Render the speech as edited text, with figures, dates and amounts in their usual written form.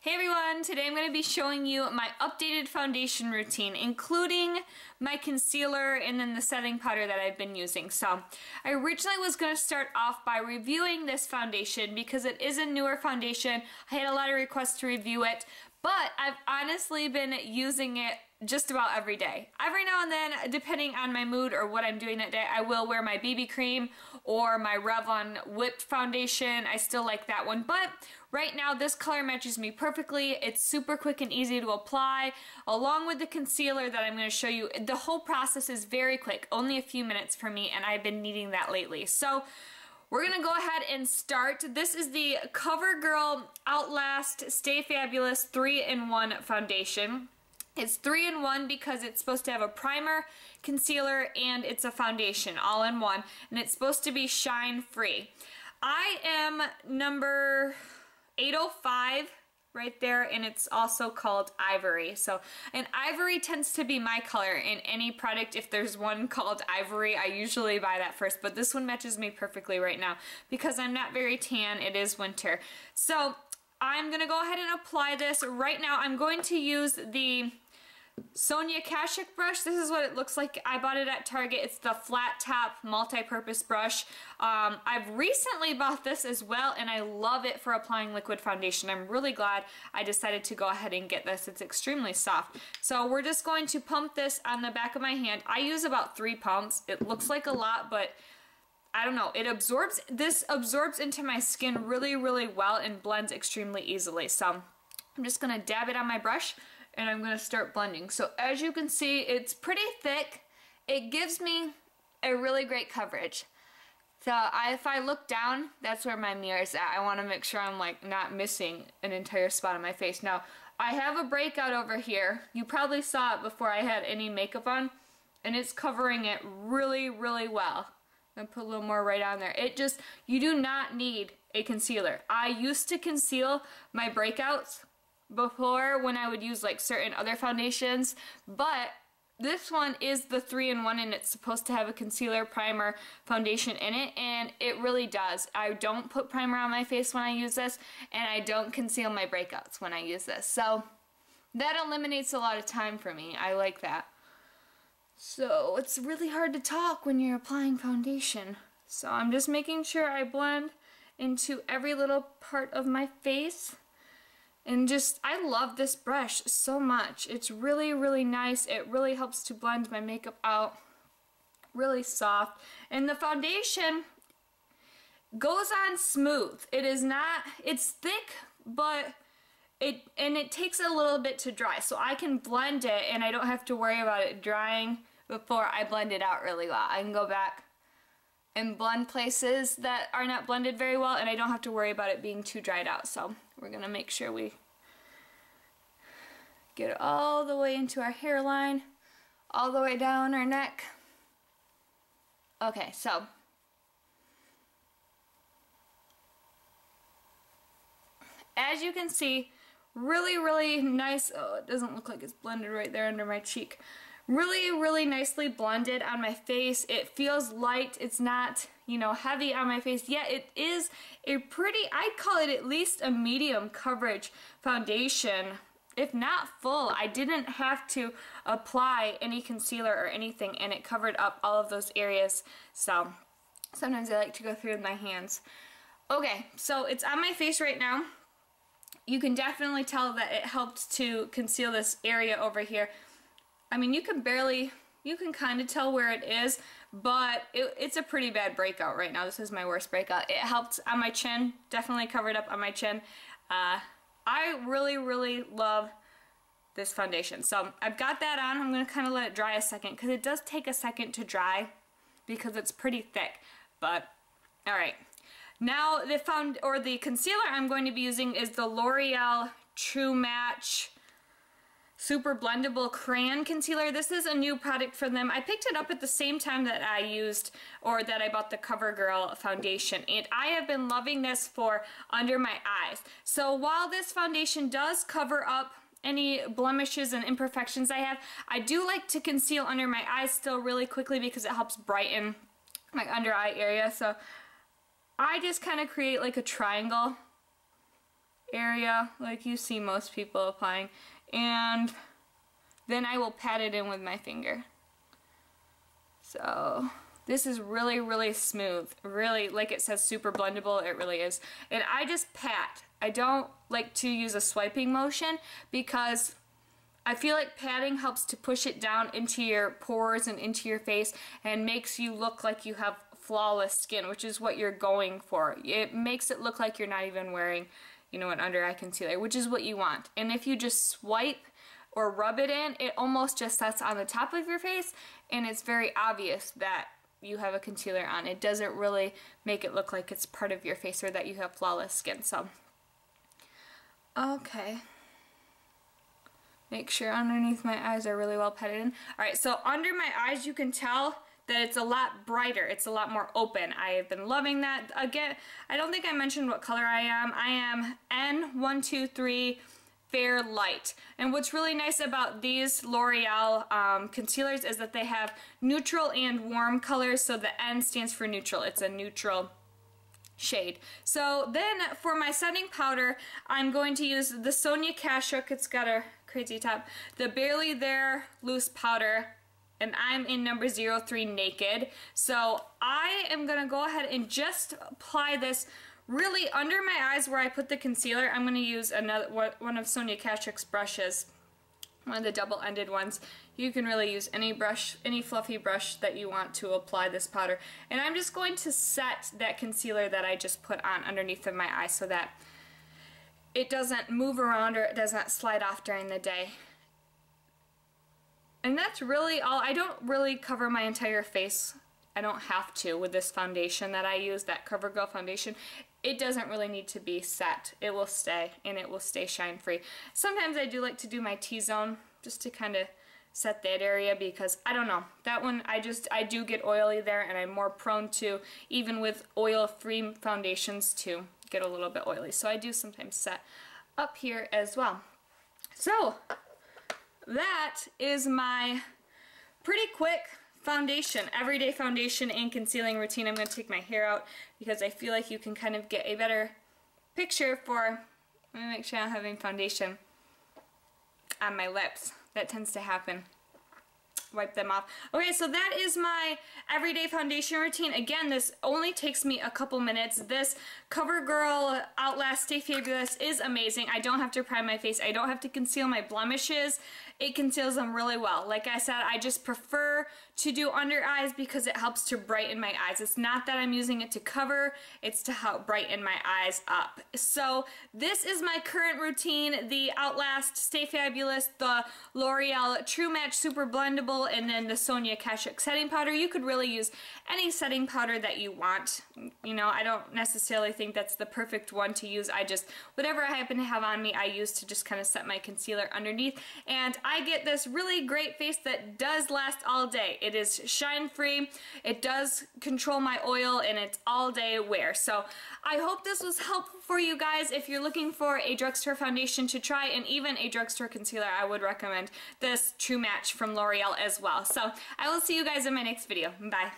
Hey everyone, today I'm going to be showing you my updated foundation routine, including my concealer and then the setting powder that I've been using. So I originally was going to start off by reviewing this foundation because it is a newer foundation. I had a lot of requests to review it, but I've honestly been using it just about every day. Every now and then, depending on my mood or what I'm doing that day, I will wear my BB cream or my Revlon whipped foundation. I still like that one, but right now this color matches me perfectly. It's super quick and easy to apply, along with the concealer that I'm going to show you. The whole process is very quick, only a few minutes for me, and I've been needing that lately. So we're going to go ahead and start. This is the Covergirl Outlast Stay Fabulous 3-in-1 foundation. It's 3-in-1 because it's supposed to have a primer, concealer, and it's a foundation all in one, and it's supposed to be shine free. I am number 805 right there, and it's also called Ivory. So, and Ivory tends to be my color in any product. If there's one called Ivory, I usually buy that first, but this one matches me perfectly right now because I'm not very tan. It is winter. So I'm gonna go ahead and apply this right now. I'm going to use the Sonia Kashuk brush. This is what it looks like. I bought it at Target. It's the flat top multi-purpose brush. I've recently bought this as well, and I love it for applying liquid foundation. I'm really glad I decided to go ahead and get this. It's extremely soft. So we're just going to pump this on the back of my hand. I use about 3 pumps. It looks like a lot, but I don't know. This absorbs into my skin really, really well and blends extremely easily. So I'm just gonna dab it on my brush and I'm gonna start blending. So as you can see, it's pretty thick. It gives me a really great coverage. So if I look down, that's where my mirror's at. I wanna make sure I'm like not missing an entire spot on my face. Now, I have a breakout over here. You probably saw it before I had any makeup on, and it's covering it really, really well. I'm gonna put a little more right on there. You do not need a concealer. I used to conceal my breakouts before when I would use like certain other foundations, but this one is the 3-in-1 and it's supposed to have a concealer, primer, foundation in it, and it really does. I don't put primer on my face when I use this, and I don't conceal my breakouts when I use this. So that eliminates a lot of time for me. I like that. So it's really hard to talk when you're applying foundation. So I'm just making sure I blend into every little part of my face. And I love this brush so much. It's really, really nice. It really helps to blend my makeup out. Really soft. And the foundation goes on smooth. It's thick, but it takes a little bit to dry. So I can blend it and I don't have to worry about it drying before I blend it out really well. I can go back and blend places that are not blended very well, and I don't have to worry about it being too dried out. So we're gonna make sure we get it all the way into our hairline, all the way down our neck. Okay, so as you can see, really, really nice. Oh, it doesn't look like it's blended right there under my cheek. Really, really nicely blended on my face. It feels light. It's not, heavy on my face. Yet it is a I'd call it at least a medium coverage foundation, if not full. I didn't have to apply any concealer or anything, and it covered up all of those areas. So sometimes I like to go through with my hands. Okay, so it's on my face right now. You can definitely tell that it helped to conceal this area over here. I mean, you can kind of tell where it is, but it's a pretty bad breakout right now. This is my worst breakout. It helped on my chin, definitely covered up on my chin. I really, really love this foundation. So I've got that on. I'm going to kind of let it dry a second because it does take a second to dry because it's pretty thick. But, alright. Now the concealer I'm going to be using is the L'Oreal True Match Super Blendable Crayon Concealer. This is a new product for them. I picked it up at the same time that I bought the Covergirl foundation, and I have been loving this for under my eyes. So while this foundation does cover up any blemishes and imperfections I have, I do like to conceal under my eyes still really quickly because it helps brighten my under eye area. So I just kind of create like a triangle area like you see most people applying, and then I will pat it in with my finger. So this is really, really smooth. Really, like it says super blendable, it really is. And I just pat. I don't like to use a swiping motion because I feel like patting helps to push it down into your pores and into your face and makes you look like you have flawless skin, which is what you're going for. It makes it look like you're not even wearing, you know, an under eye concealer, which is what you want. And if you just swipe or rub it in, it almost just sets on the top of your face, and it's very obvious that you have a concealer on. It doesn't really make it look like it's part of your face or that you have flawless skin. So, okay. Make sure underneath my eyes are really well patted in. Alright, so under my eyes you can tell that it's a lot brighter. It's a lot more open. I have been loving that. Again, I don't think I mentioned what color I am. I am N123 Fair Light. And what's really nice about these L'Oreal concealers is that they have neutral and warm colors. So the N stands for neutral. It's a neutral shade. So then for my setting powder, I'm going to use the Sonia Kashuk. It's got a crazy top. The Barely There loose powder, and I'm in number 03 Naked. So I am gonna go ahead and just apply this really under my eyes where I put the concealer. I'm gonna use one of Sonia Kashuk's brushes, one of the double-ended ones. You can really use any brush, any fluffy brush that you want to apply this powder. And I'm just going to set that concealer that I just put on underneath of my eye so that it doesn't move around or it doesn't slide off during the day. And that's really all. I don't really cover my entire face. I don't have to with this foundation that I use, that Covergirl foundation. It doesn't really need to be set. It will stay, and it will stay shine free. Sometimes I do like to do my T-zone just to kind of set that area because, I don't know, that one I do get oily there, and I'm more prone to, even with oil-free foundations, to get a little bit oily. So I do sometimes set up here as well. So that is my pretty quick foundation, everyday foundation and concealing routine. I'm going to take my hair out because I feel like you can kind of get a better picture for, let me make sure I'm having foundation on my lips. That tends to happen. Wipe them off. Okay, so that is my everyday foundation routine. Again, this only takes me a couple minutes. This Covergirl Outlast Stay Fabulous is amazing. I don't have to prime my face. I don't have to conceal my blemishes. It conceals them really well. Like I said, I just prefer to do under eyes because it helps to brighten my eyes. It's not that I'm using it to cover, it's to help brighten my eyes up. So this is my current routine, the Outlast Stay Fabulous, the L'Oreal True Match Super Blendable, and then the Sonia Kashuk setting powder. You could really use any setting powder that you want. You know, I don't necessarily think that's the perfect one to use. I just, whatever I happen to have on me, I use to just kind of set my concealer underneath. And I get this really great face that does last all day. It is shine free, it does control my oil, and it's all day wear. So I hope this was helpful for you guys. If you're looking for a drugstore foundation to try and even a drugstore concealer, I would recommend this True Match from L'Oreal as well. So I will see you guys in my next video. Bye.